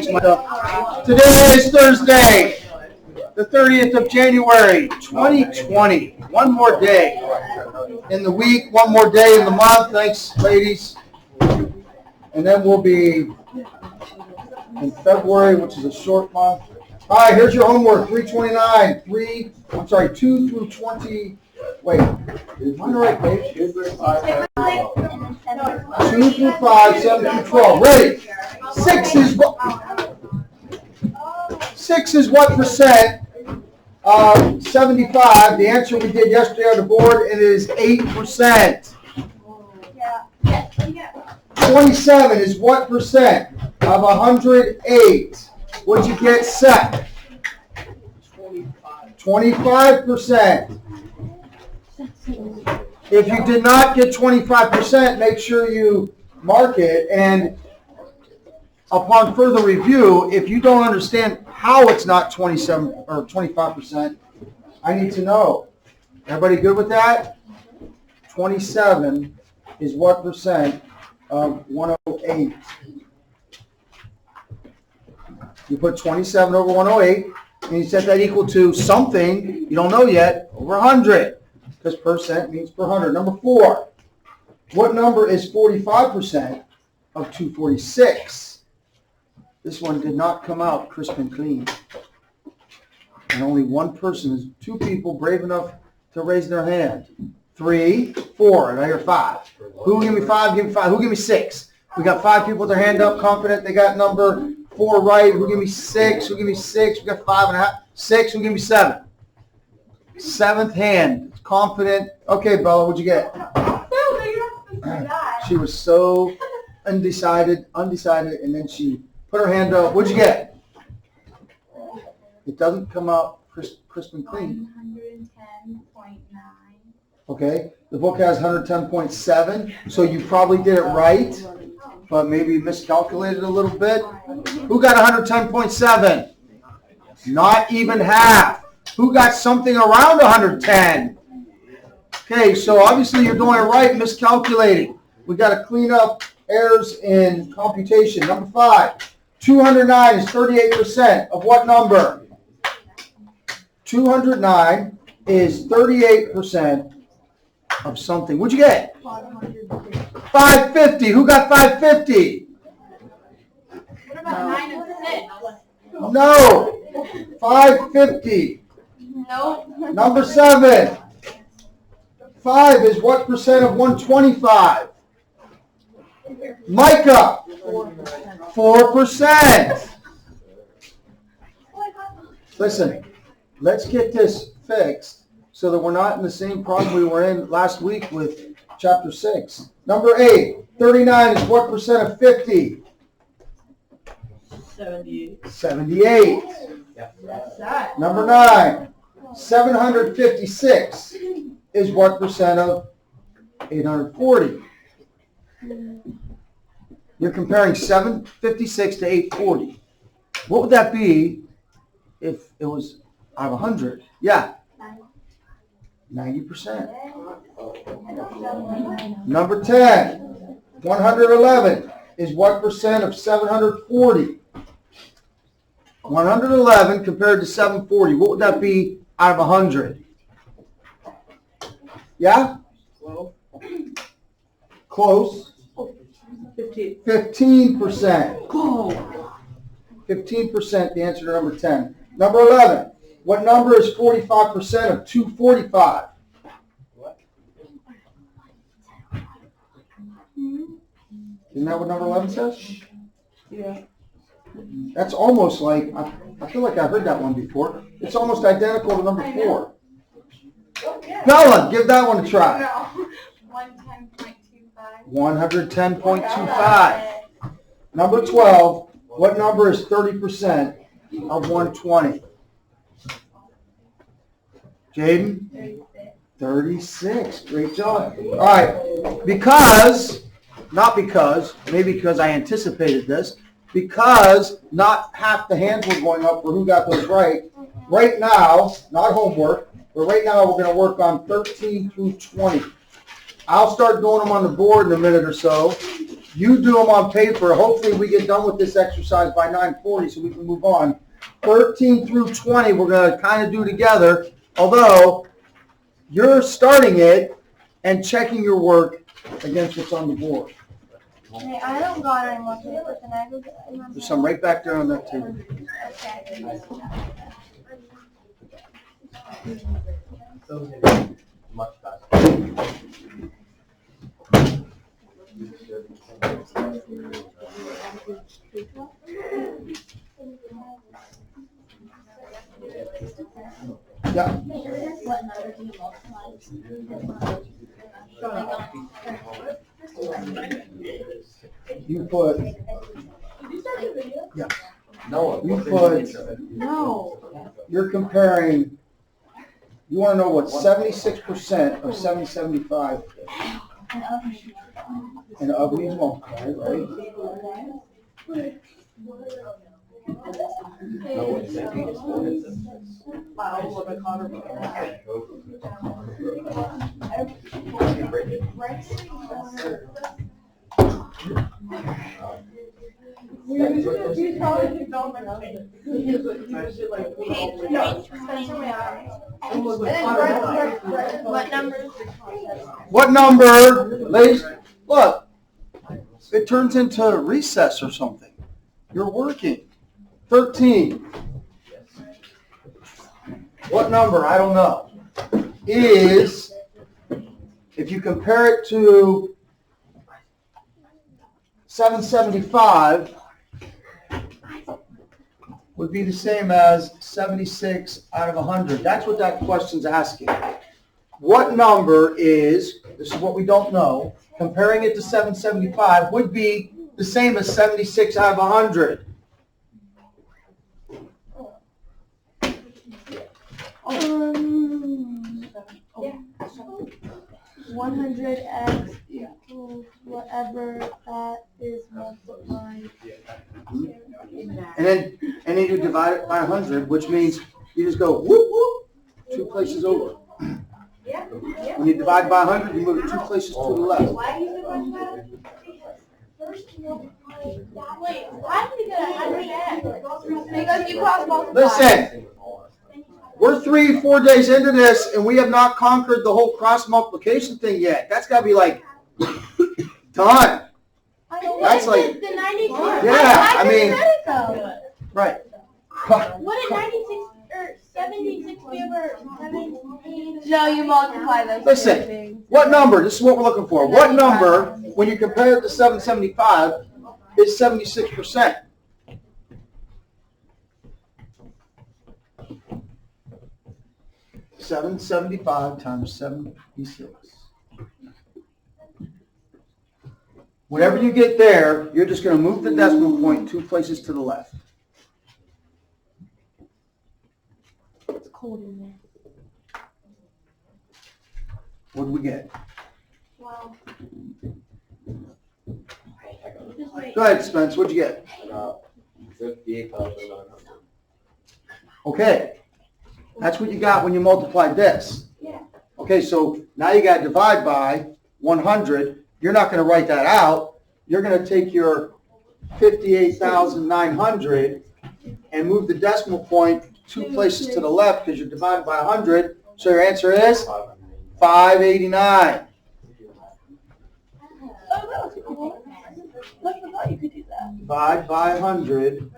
Thanks, Micah. Today is Thursday, the 30th of January, 2020. One more day in the week, one more day in the month. Thanks, ladies. And then we'll be in February, which is a short month. All right, here's your homework. 329, 2 through 20. Wait, is mine the right page? 2 through 5, 7 through 12. Ready? 6 is what percent of 75? The answer we did yesterday on the board, it is 8%. 27 is what percent of 108? What'd you get set? 25%. If you did not get 25%, make sure you mark it. And upon further review, if you don't understand how it's not 27 or 25%, I need to know. Everybody good with that? 27 is what percent of 108? You put 27 over 108, and you set that equal to something, you don't know yet, over 100. Because percent means per 100. Number 4, what number is 45% of 246? This one did not come out crisp and clean. And only one person, 2 people brave enough to raise their hand. 3, 4, and I hear 5. Who give me 5? Give me 5. Who give me 6? We got 5 people with their hand up, confident they got number 4 right. Who give me 6? Who give me 6? We got 5.5. 6. Who give me 7? 7th hand. Confident. Okay, Bella, what'd you get? She was so undecided, and then she put her hand up. What'd you get? It doesn't come out crisp and clean. 110.9. Okay, the book has 110.7, so you probably did it right, but maybe miscalculated a little bit. Who got 110.7? Not even half. Who got something around 110? Okay, so obviously you're doing it right, miscalculating. We got to clean up errors in computation. Number 5, 209 is 38% of what number? 209 is 38% of something. What'd you get? 550. Who got 550? What about 9 and 6? No. 550. No. Number 7. 5 is what percent of 125? Micah. 4%. Listen, let's get this fixed so that we're not in the same problem we were in last week with chapter 6. Number 8. 39 is what percent of 50? 78. That's that. Number 9. 756 is what percent of 840? You're comparing 756 to 840. What would that be if it was out of 100? Yeah. 90%. Number 10. 111 is what percent of 740? 111 compared to 740. What would that be out of 100? Yeah? Close. 15%. 15%, the answer to number 10. Number 11. What number is 45% of 245? Isn't that what number 11 says? Yeah. That's almost like, I feel like I heard that one before. It's almost identical to number 4. Bella, give that one a try. 110.25. 110.25. Number 12, what number is 30% of 120? Jaden? 36. Great job. All right. Maybe because I anticipated this, because not half the hands were going up for who got those right. Right now, not homework, but right now we're going to work on 13 through 20. I'll start doing them on the board in a minute or so. You do them on paper. Hopefully we get done with this exercise by 9:40 so we can move on. 13 through 20 we're going to kind of do together, although you're starting it and checking your work against what's on the board. Hey, I don't got any more paper. Can I go get my There's some right back there on that table. Okay. Much faster. Yeah. What number do you multiply? You put, yeah, No. you put, No. you're comparing, you want to know what 76% of 775 is. And of these multiplied, right? What number? What number, ladies, look, it turns into recess or something. You're working. 13. What number, I don't know, is, if you compare it to 775, would be the same as 76 out of 100. That's what that question's asking. What number is, this is what we don't know, comparing it to 775 would be the same as 76 out of 100. 100x equals whatever that is multiplied. And then you divide it by 100, which means you just go whoop whoop, 2 places over. When you divide by 100, you move it 2 places to the left. Wait, why did you get 100x? Because you cross multiply. Listen, we're 3-4 days into this, and we have not conquered the whole cross multiplication thing yet. That's got to be like done. That's like, the 96. yeah, I mean, So. right. What did 96 or 76 be over 17? No, you multiply those. Listen, what number? This is what we're looking for. What number, when you compare it to 775, is 76%? $775 times 76. Whatever you get there, you're just going to move the decimal point 2 places to the left. It's cold in there. What do we get? Wow. Go ahead, Spence. What'd you get? 58,900. Okay. That's what you got when you multiplied this. Yeah. Okay, so now you got to divide by 100. You're not going to write that out. You're going to take your 58,900 and move the decimal point 2 places to the left because you're divided by 100. So your answer is 589. Oh, that was cool. I forgot you could do that. Divide by 100.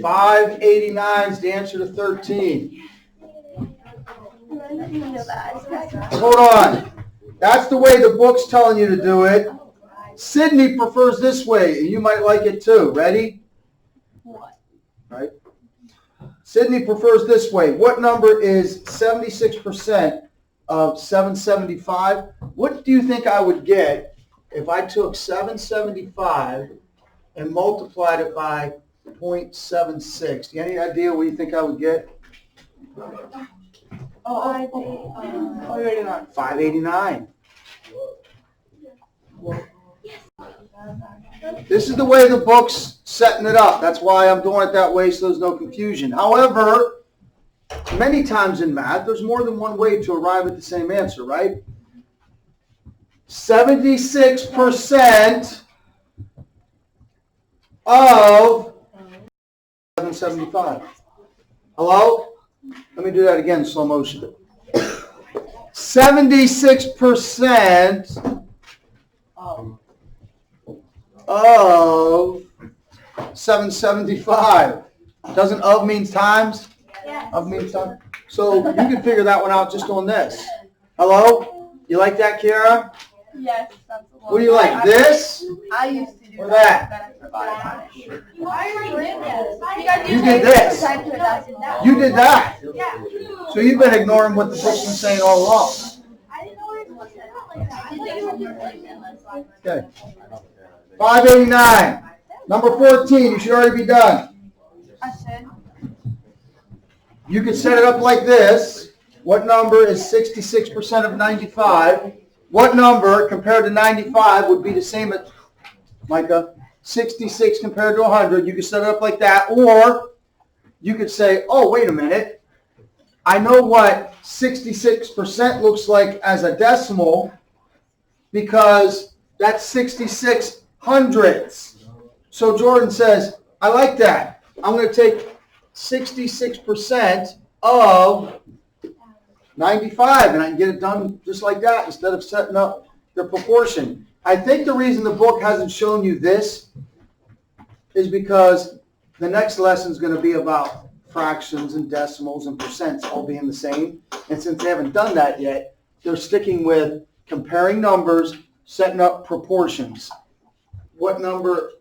589 is the answer to 13. I didn't even know that. Hold on. That's the way the book's telling you to do it. Sydney prefers this way, and you might like it too. Ready? What? Right? Sydney prefers this way. What number is 76% of 775? What do you think I would get if I took 775 and multiplied it by 0.76? Do you have any idea what you think I would get? 589. This is the way the book's setting it up. That's why I'm doing it that way so there's no confusion. However, many times in math, there's more than one way to arrive at the same answer, right? 76% of 775. Hello? Let me do that again, slow motion. 76% of 775. Doesn't of means times? Yes. Of means times. So you can figure that one out just on this. Hello? You like that, Kara? Yes, that's a lot. What do you like, this I used to do or that? Then I forgot about it. I already did this. You did this. this. You did that. Yeah. So you've been ignoring what the book's been saying all along. I didn't know it was like that. I thought you were doing like that. Okay. 589. Number 14, you should already be done. I said. You could set it up like this. What number is 66% of 95? What number compared to 95 would be the same as, Micah, 66 compared to 100? You could set it up like that. Or you could say, oh, wait a minute. I know what 66% looks like as a decimal because that's 66 hundredths. So Jordan says, I like that. I'm going to take 66% of 95, and I can get it done just like that instead of setting up the proportion. I think the reason the book hasn't shown you this is because the next lesson is going to be about fractions and decimals and percents all being the same. And since they haven't done that yet, they're sticking with comparing numbers, setting up proportions. What number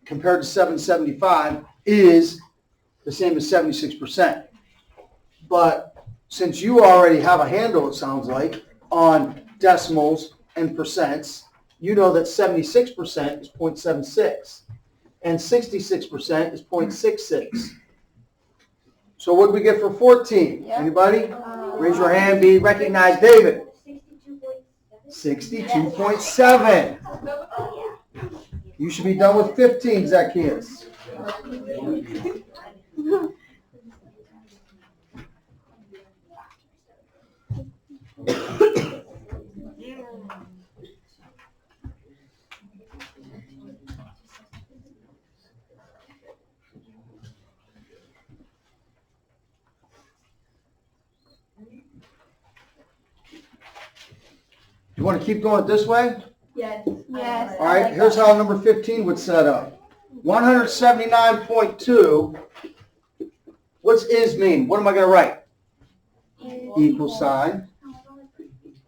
compared to 775 is the same as 76%. But since you already have a handle, it sounds like, on decimals and percents, you know that 76% is 0.76 and 66% is 0.66. So what did we get for 14? Yep. Anybody? Raise your hand, be recognized. David? 62.7. You should be done with 15, Zacchaeus. You want to keep going this way? Yes. Yes. All right, here's how number 15 would set up. 179.2. What's is mean? What am I going to write? Equal sign.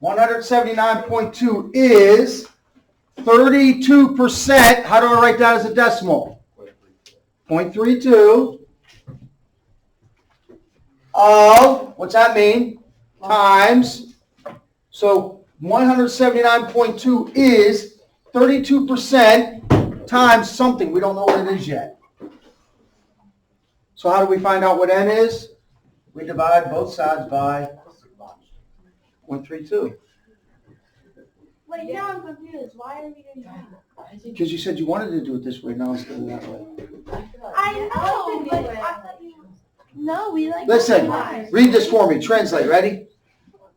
179.2 is 32%. How do I write that as a decimal? 0.32 of, what's that mean? Times. So 179.2 is 32% times something. We don't know what it is yet. So how do we find out what n is? We divide both sides by 0.32. Wait, now I'm confused. Why are we doing that? Because you said you wanted to do it this way, now it's doing that way. I know, but I thought you... No, we like... Listen, read this for me. Translate, ready?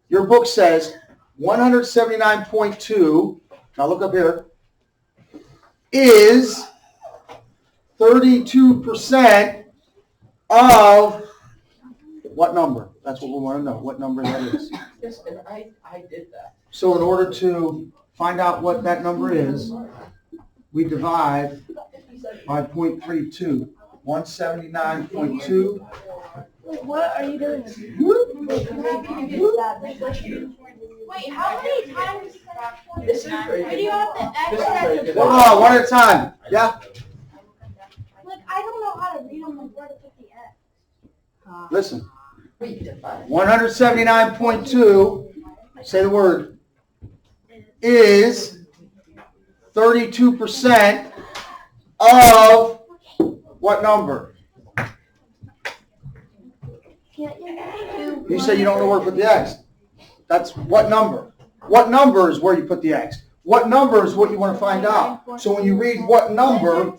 Your book says 179.2, now look up here, is 32% of what number? That's what we want to know, what number that is. Yes, and I did that. So in order to find out what that number is, we divide by 0.32. 179.2. What are you doing? Wait, how many times? This is very Why do you have the X This is at very the good. Hold on, one at a time. Yeah? Like, I don't know how to read them, like, where to put the X. Listen. Wait, divide. 179.2, say the word, is 32% of what number? You said you don't know where to put the X. That's what number? What number is where you put the X? What number is what you want to find out? So when you read what number,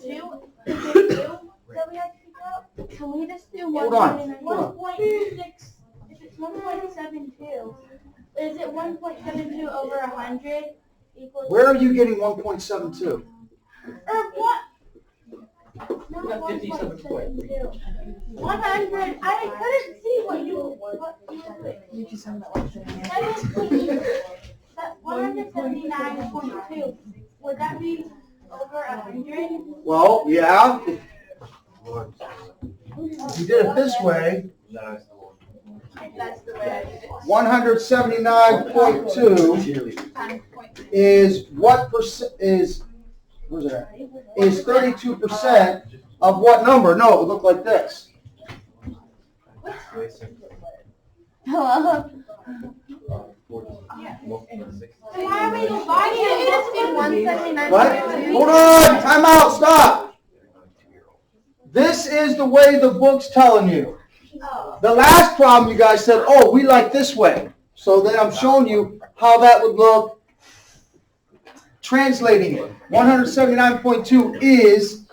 Can we just do Hold on. 1.6? If it's 1.72, is it 1.72 over 100? equals. Where are you getting 1.72? Or what? No, You got 57.3. 100. I couldn't see what you were doing. You just have that one thing. 179.2. Would that be over 100? Well, yeah. If you did it this way, That's the way I did it. 179.2 is what percent is, where's it at? Is 32% of what number? No, it would look like this. Hello? So why are we dividing it? It must be 179.2. What? Hold on, time out, stop. This is the way the book's telling you. Oh. The last problem you guys said, oh, we like this way. So then I'm showing you how that would look. Translating it. 179.2 is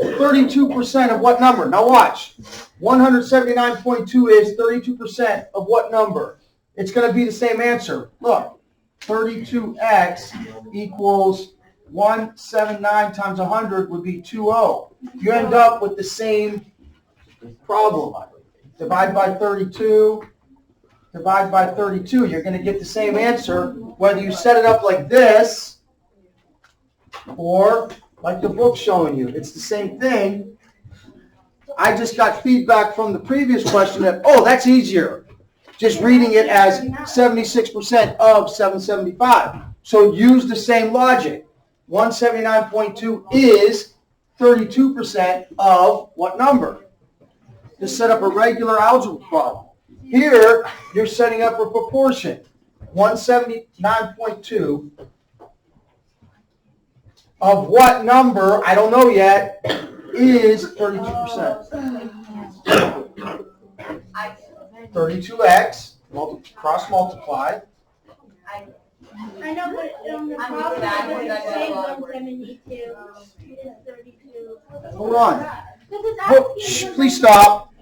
32% of what number? Now watch. 179.2 is 32% of what number? It's going to be the same answer. Look, 32x equals 179 times 100 would be 20. You end up with the same problem. Divide by 32. Divide by 32. You're going to get the same answer whether you set it up like this or like the book's showing you. It's the same thing. I just got feedback from the previous question that, oh, that's easier. Just reading it as 76% of 775. So use the same logic. 179.2 is 32% of what number? To set up a regular algebra problem. Here, you're setting up a proportion. 179.2 of what number, I don't know yet, is 32%. 32x, cross multiply. I know, but the problem is the same 172 is 32. Hold on. Because it's Oh, asking shh, for please stop.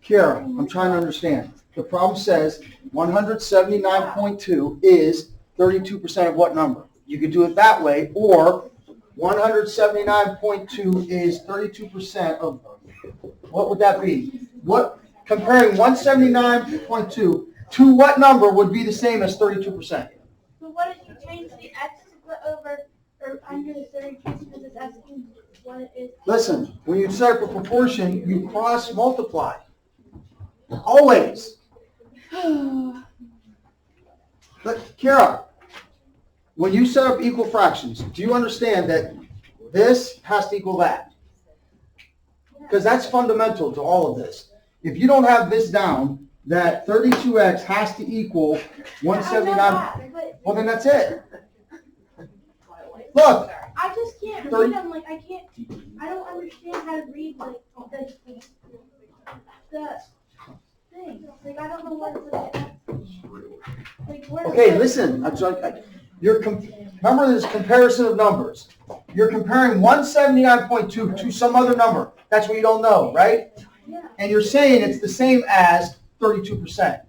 Kara, I'm trying to understand. The problem says 179.2 is 32% of what number? You could do it that way, or 179.2 is 32% of, what would that be? What, comparing 179.2 to what number would be the same as 32%? So what if you change the x to put over or under the 32 because it's asking what it is? Listen, when you set up a proportion, you cross multiply. Always. But Kara, when you set up equal fractions, do you understand that this has to equal that? Because that's fundamental to all of this. If you don't have this down, that 32x has to equal 179. Well, then that's it. Look. I just can't read them. Like, I don't understand how to read, like, the thing. Like, I don't know what it's like. Okay, listen. Remember this comparison of numbers. You're comparing 179.2 to some other number. That's what you don't know, right? Yeah. And you're saying it's the same as 32%.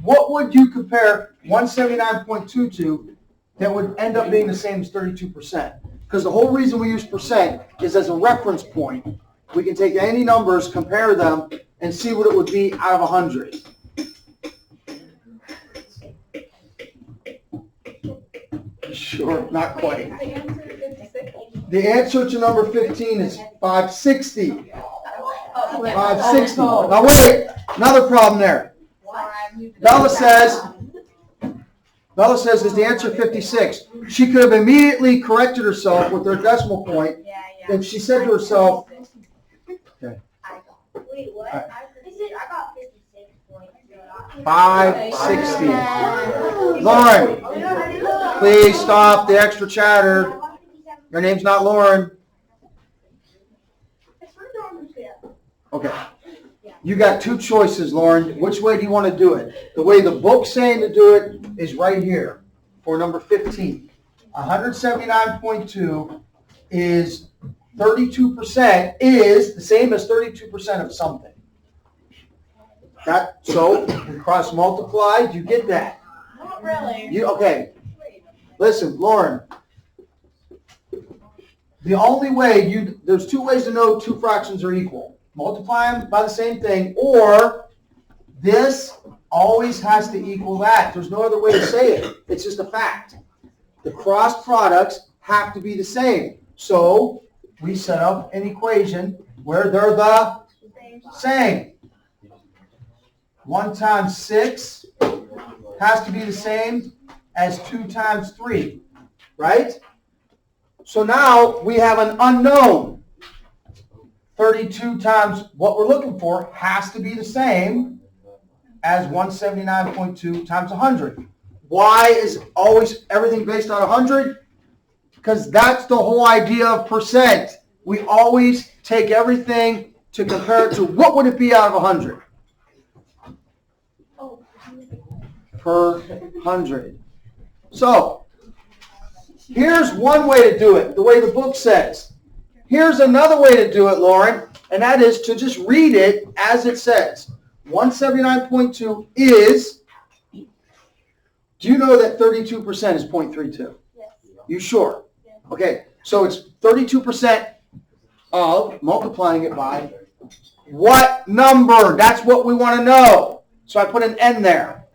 What would you compare 179.2 to that would end up being the same as 32%? Because the whole reason we use percent is as a reference point. We can take any numbers, compare them, and see what it would be out of 100. Sure, not quite. The answer to number 15 is 560. 560. Now wait, another problem there. Bella says, is the answer 56? She could have immediately corrected herself with her decimal point if she said to herself, okay. Wait, what? Right. I got 56 points. 560. Lauren, please stop the extra chatter. Your name's not Lauren. Okay. You got two choices, Lauren. Which way do you want to do it? The way the book's saying to do it is right here for number 15. 179.2 is 32% is the same as 32% of something. So we cross multiply. Do you get that? Not really. Okay. Listen, Lauren. The only way there's two ways to know two fractions are equal. Multiply them by the same thing, or this always has to equal that. There's no other way to say it. It's just a fact. The cross products have to be the same. So we set up an equation where they're the same. 1 times 6 has to be the same as 2 times 3, right? So now we have an unknown. 32 times what we're looking for has to be the same as 179.2 times 100. Why is always everything based on 100? Because that's the whole idea of percent. We always take everything to compare it to what would it be out of 100? Per 100. So, here's one way to do it, the way the book says. Here's another way to do it, Lauren, and that is to just read it as it says. 179.2 is, do you know that 32% is 0.32? Yes. You sure? Yes. Okay, so it's 32% of multiplying it by what number? That's what we want to know. So I put an N there.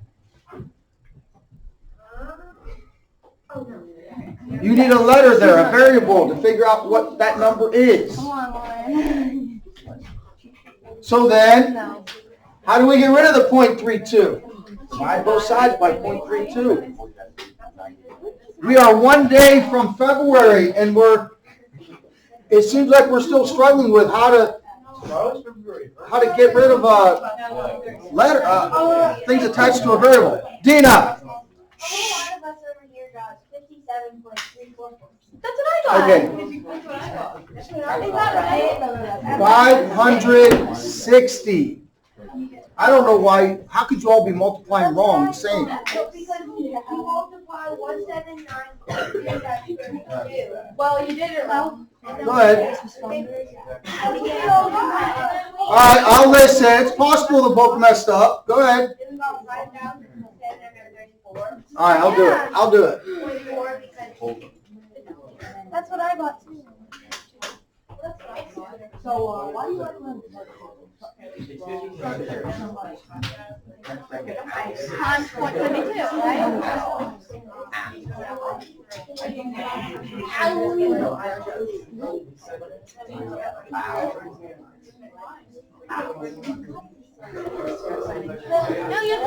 You need a letter there, a variable, to figure out what that number is. Come on, Lauren. So then, how do we get rid of the 0.32? Divide both sides by 0.32. We are 1 day from February, and it seems like we're still struggling with how to get rid of things attached to a variable. Dina. That's what I got. Okay. Is that right? 560. I don't know why. How could you all be multiplying wrong? Same. Because you multiply 179 times 32. Well, you did it wrong. Go ahead. All right, I'll listen. It's possible the book messed up. Go ahead. All right, I'll do it. I'll do it. That's what I got too. So, why do you like Times 0.32, right? No, you have to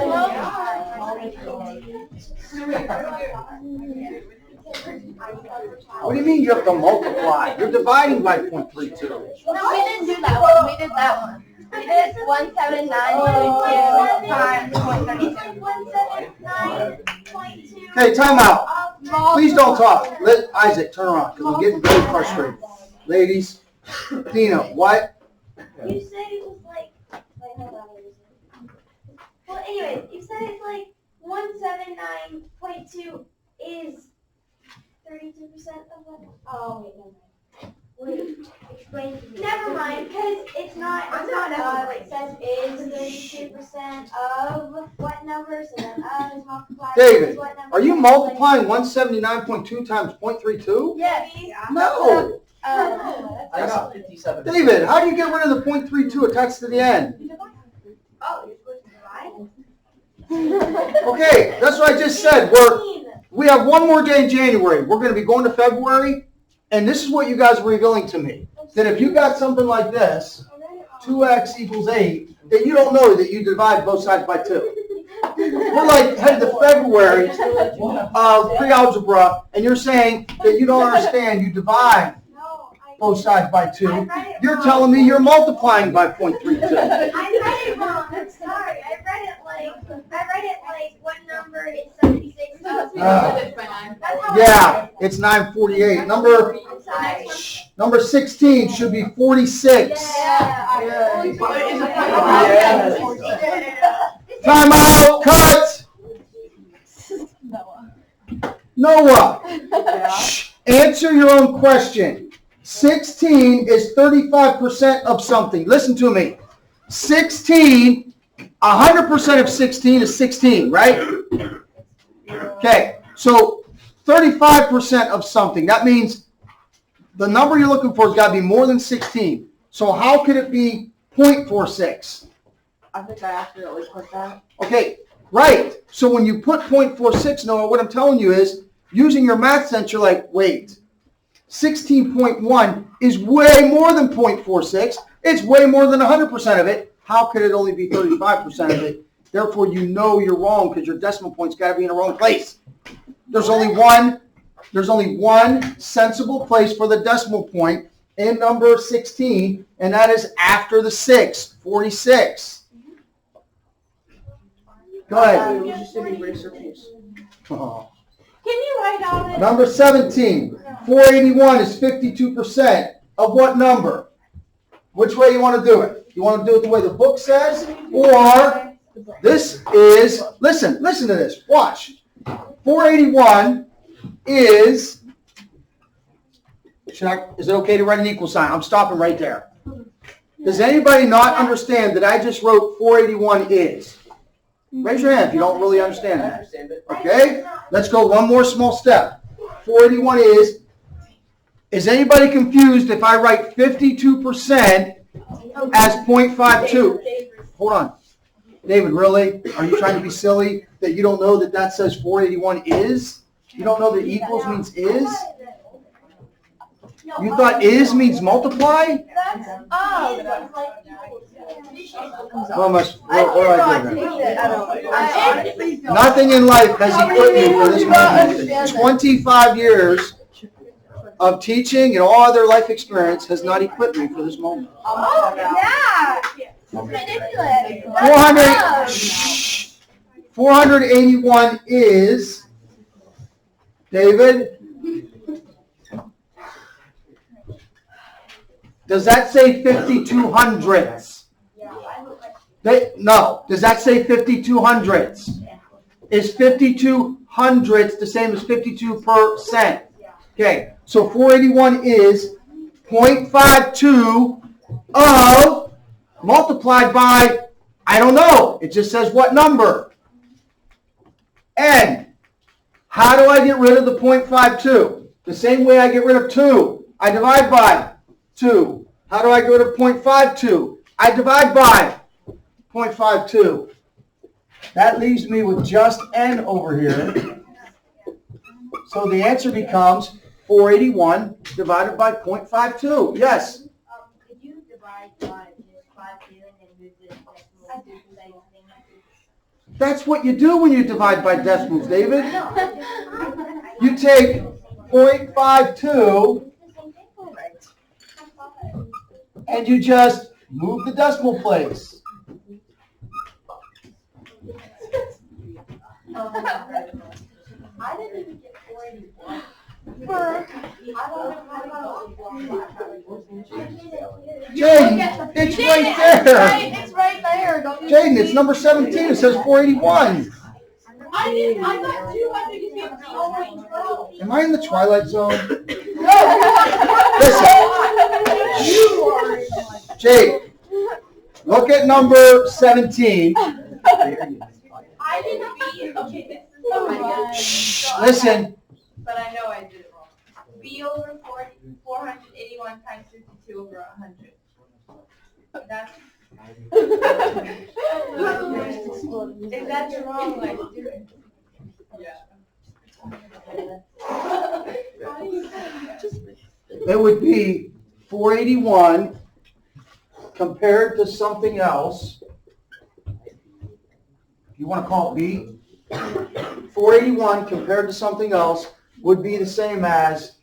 What do you mean you have to multiply? You're dividing by 0.32. No, we didn't do that one. We did that one. We did 179.2 times 0.32. Okay, time out. Please don't talk. Let Isaac turn around because I'm getting very frustrated. Ladies, Dina, what? You said it was like hold on. Well, anyways, you said it's like 179.2 is 32% of what? Oh, wait, no. Wait, explain to me. Never mind, because it's not it says is 32% of what number, so then is multiplied David, what number. are you multiplying 179.2 times 0.32? Yes. No. I got 57. David, how do you get rid of the 0.32 attached to the end? Oh, you're supposed to divide? Okay, that's what I just said. We have one more day in January. We're going to be going to February, and this is what you guys were revealing to me. That if you got something like this, 2x equals 8, then you don't know that you divide both sides by 2. We're like headed to February of pre-algebra, and you're saying that you don't understand. You divide both sides by 2. You're telling me you're multiplying by 0.32. I read it wrong. I'm sorry. I read it like what number is 76? Yeah, it's 948. Number 16 should be 46. Time out. Cut. Noah. Shh. Answer your own question. 16 is 35% of something. Listen to me. 16, 100% of 16 is 16, right? Okay, so 35% of something. That means the number you're looking for has got to be more than 16. So how could it be 0.46? I think I accidentally put that. Okay, right. So when you put 0.46, Noah, what I'm telling you is, using your math sense, you're like, wait, 16.1 is way more than 0.46. It's way more than 100% of it. How could it only be 35% of it? Therefore, you know you're wrong because your decimal point's got to be in the wrong place. There's only one sensible place for the decimal point in number 16, and that is after the 6, 46. Go ahead. It was just an eraser piece. Oh. Can you write on it? Number 17, 481 is 52% of what number? Which way you want to do it? You want to do it the way the book says, or this is, listen to this, watch. 481 is, is it okay to write an equal sign? I'm stopping right there. Does anybody not understand that I just wrote 481 is? Raise your hand if you don't really understand I that. understand it. Okay? Let's go one more small step. 481 is anybody confused if I write 52% as 0.52? Hold on. David, really? Are you trying to be silly that you don't know that that says 481 is? You don't know that equals means is? You thought is means multiply? What do I do then? Nothing in life has equipped me for this moment. 25 years of teaching and all other life experience has not equipped me for this moment. Oh, yeah. Manipulate. 481 is, David, does that say 52 hundredths? No. Does that say 52 hundredths? Is 52 hundredths the same as 52%? Okay, so 481 is 0.52 of, multiplied by, I don't know. It just says what number. And how do I get rid of the 0.52? The same way I get rid of 2. I divide by 2. How do I get rid of 0.52? I divide by 0.52. That leaves me with just n over here. So the answer becomes 481 divided by 0.52. Yes? Could you divide by just 52 and then move the decimal to the same thing? That's what you do when you divide by decimals, David. You take 0.52 and you just move the decimal place. I didn't even get 481. Jaden, it's right there. It's right there. Don't you Jaden, see? it's number 17. It says 481. I got 200 to get 12. Am I in the Twilight Zone? Listen, Jade, look at number 17. I didn't be, okay, this is so good. Shh, listen. But I know I did it wrong. B over 481 times 52 over 100. That's... If that's wrong, like, do it. It would be 481 compared to something else. You want to call it B? 481 compared to something else would be the same as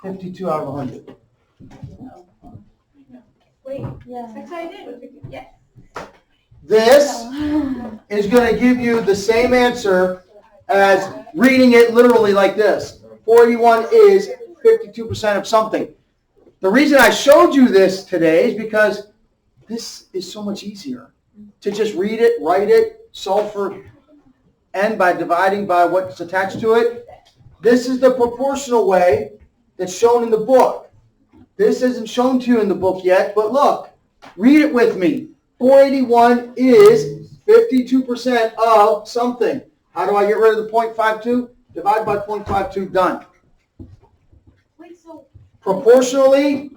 52 out of 100. Wait, that's how I did. Yes. This is going to give you the same answer as reading it literally like this. 481 is 52% of something. The reason I showed you this today is because this is so much easier. To just read it, write it, solve for n by dividing by what's attached to it. This is the proportional way that's shown in the book. This isn't shown to you in the book yet, but look, read it with me. 481 is 52% of something. How do I get rid of the 0.52? Divide by 0.52, done. Wait, so. Proportionally,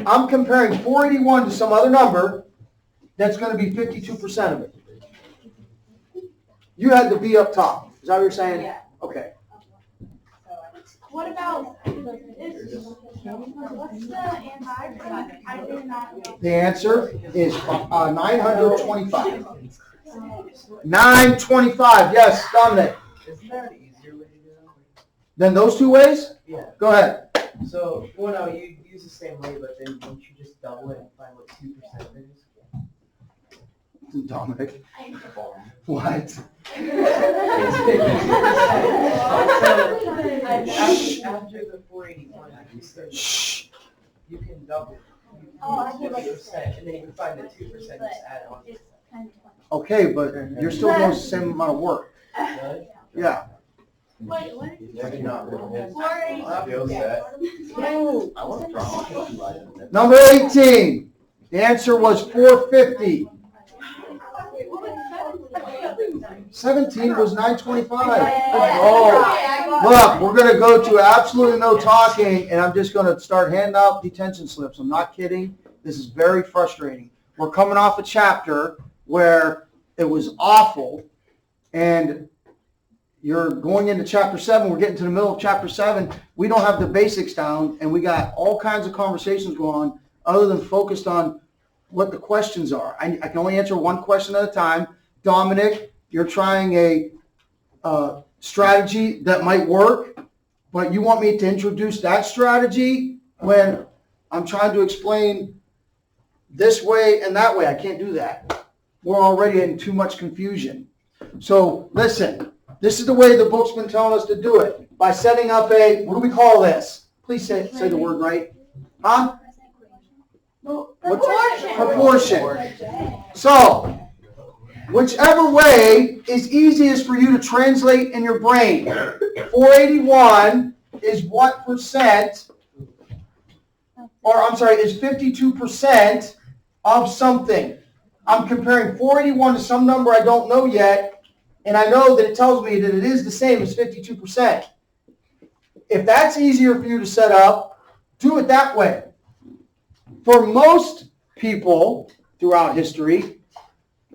I'm comparing 481 to some other number that's going to be 52% of it. You had the B up top. Is that what you're saying? Yeah. Okay. What about, what's the answer? I did not know. The answer is 925. 925, yes, Dominic. Isn't there an easier way to do it? Then those two ways? Yeah. Go ahead. So, well, no, you use the same way, but then don't you just double it and find what 2% is? Dominic. What? So, after the 481, Shh. you can double. Oh, I get what you're 50%, and then you can find the 2%, just add on. Okay, but you're still doing the same amount of work. Really? Yeah. Wait, what? Skill set. I want to draw. Number 18. The answer was 450. 17 was 925. Oh, look, we're going to go to absolutely no talking, and I'm just going to start handing out detention slips. I'm not kidding. This is very frustrating. We're coming off a chapter where it was awful, and you're going into chapter 7. We're getting to the middle of chapter 7. We don't have the basics down, and we got all kinds of conversations going on other than focused on what the questions are. I can only answer one question at a time. Dominic, you're trying a strategy that might work, but you want me to introduce that strategy when I'm trying to explain this way and that way. I can't do that. We're already in too much confusion. So listen, this is the way the book's been telling us to do it. By setting up a, what do we call this? Please say the word right. Huh? Proportion. So, whichever way is easiest for you to translate in your brain. 481 is what percent, or I'm sorry, is 52% of something. I'm comparing 481 to some number I don't know yet, and I know that it tells me that it is the same as 52%. If that's easier for you to set up, do it that way. For most people throughout history,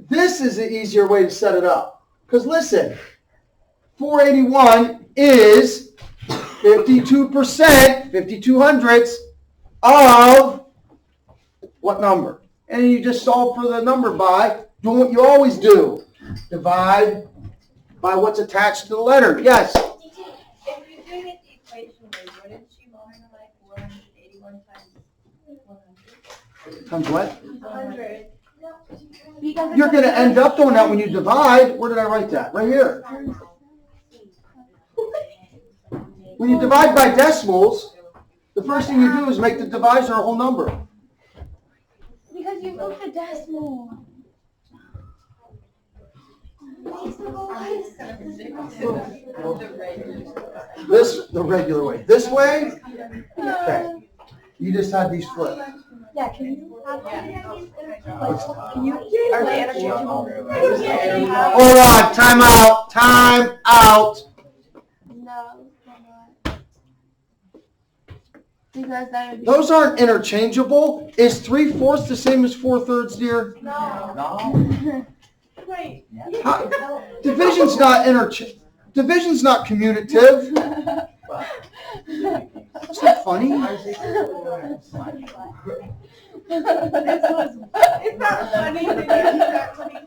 this is the easier way to set it up. Because listen, 481 is 52%, 5200ths of what number? And you just solve for the number by doing what you always do. Divide by what's attached to the letter. Yes? If you're doing it the equation way, wouldn't you multiply 481 times 100? Times what? 100. You're going to end up doing that when you divide. Where did I write that? Right here. When you divide by decimals, the first thing you do is make the divisor a whole number. Because you moved the decimal. The regular way. This way? Okay. You just had these flipped. Yeah, can you? Are they interchangeable? Hold on. Time out. Time out. No, they're not. Because that would be. Those aren't interchangeable. Is 3/4 the same as 4/3, dear? No. Wait. How- Division's not Division's not commutative. It's not funny. It's not funny.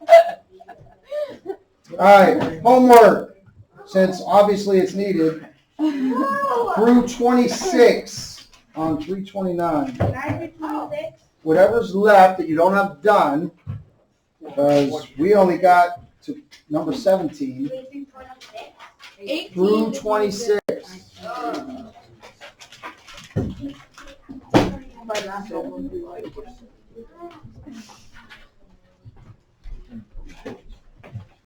All right, homework, since obviously it's needed, through 26 on 329. Whatever's left that you don't have done, because we only got to number 17 through 26.